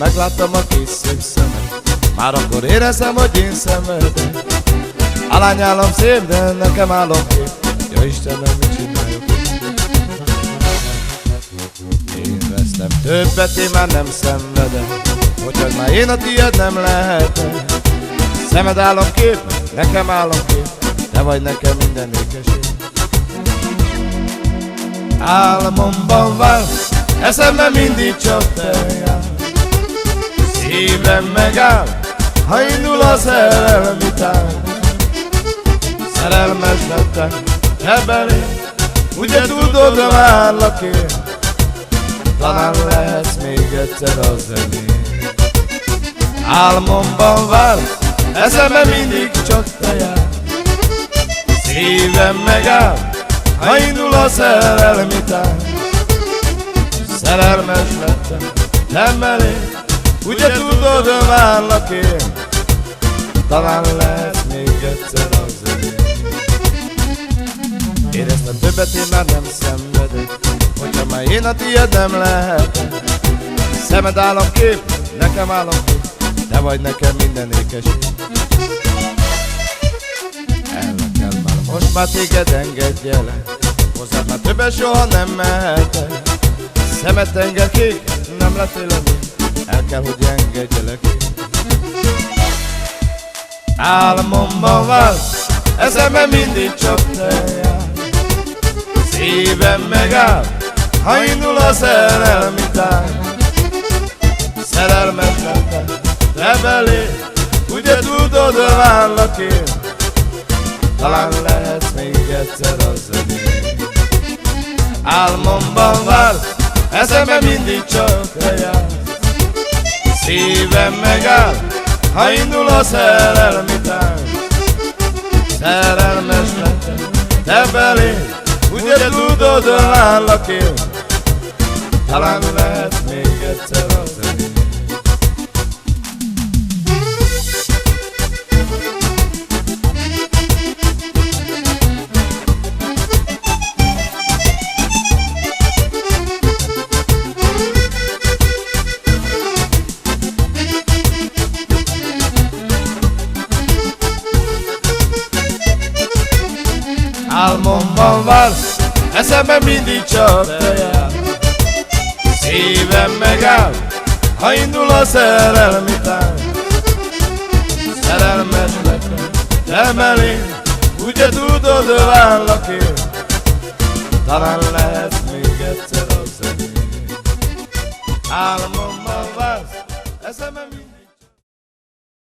megláttam a kis szép szemed, már akkor éreztem, hogy én szenvedek. A lányállam szép, de nekem álomkép. Ja Istenem, mit csináljak? Én vesztem többet, én már nem szenvedek, hogy már én a tiéd nem lehetek. Szemed álomkép, nekem álomkép, te vagy nekem minden ékeség. Álmomban vársz, eszemben mindig csak te jársz. Szívem megáll, ha indul a szerelmi tánc. Szerelmes lettem, te belém, ugye tudod, várlak én. Talán lehetsz még egyszer az enyém. Álmomban vársz, eszemben mindig csak te jársz. Szívem megáll, ha indul a szerelmi tánc. Szerelmes lettem, te belém, ugye tudod, várlak én. Talán lehetsz még egyszer az enyém. Éreztem többet, én már nem szenvedek, hogyha már én a tiéd nem lehetek. Szemed álomkép, nekem álomkép, te vagy nekem minden ékeség. El kell már, most már téged engedjelek, hozzád már többet soha nem mehetek. Szemed tenger kék, nem lettél lenni, el kell, hogy engedjelek én. Álmomban vársz, eszemben mindig csak te jársz. Szívem megáll, ha indul a szerelmi tánc. Szerelmes lettem, te belém, ugye tudod, várlak én. Talán lehetsz még egyszer az enyém. Álmomban vársz, eszemben mindig csak te jársz. Szívem megáll, ha indul a szerelmi tánc. Szerelmes lettem, te belém, ugye tudod, várlak én. Talán lehetsz még egyszer az enyém. Álmomban vársz, eszemben mindig csak te jársz. Szívem megáll, ha indul a szerelmi tánc. Szerelmes lettem, te belém, ugye tudod, várlak én. Talán lehetsz még egyszer az enyém. Álmomban vársz, eszemben mindig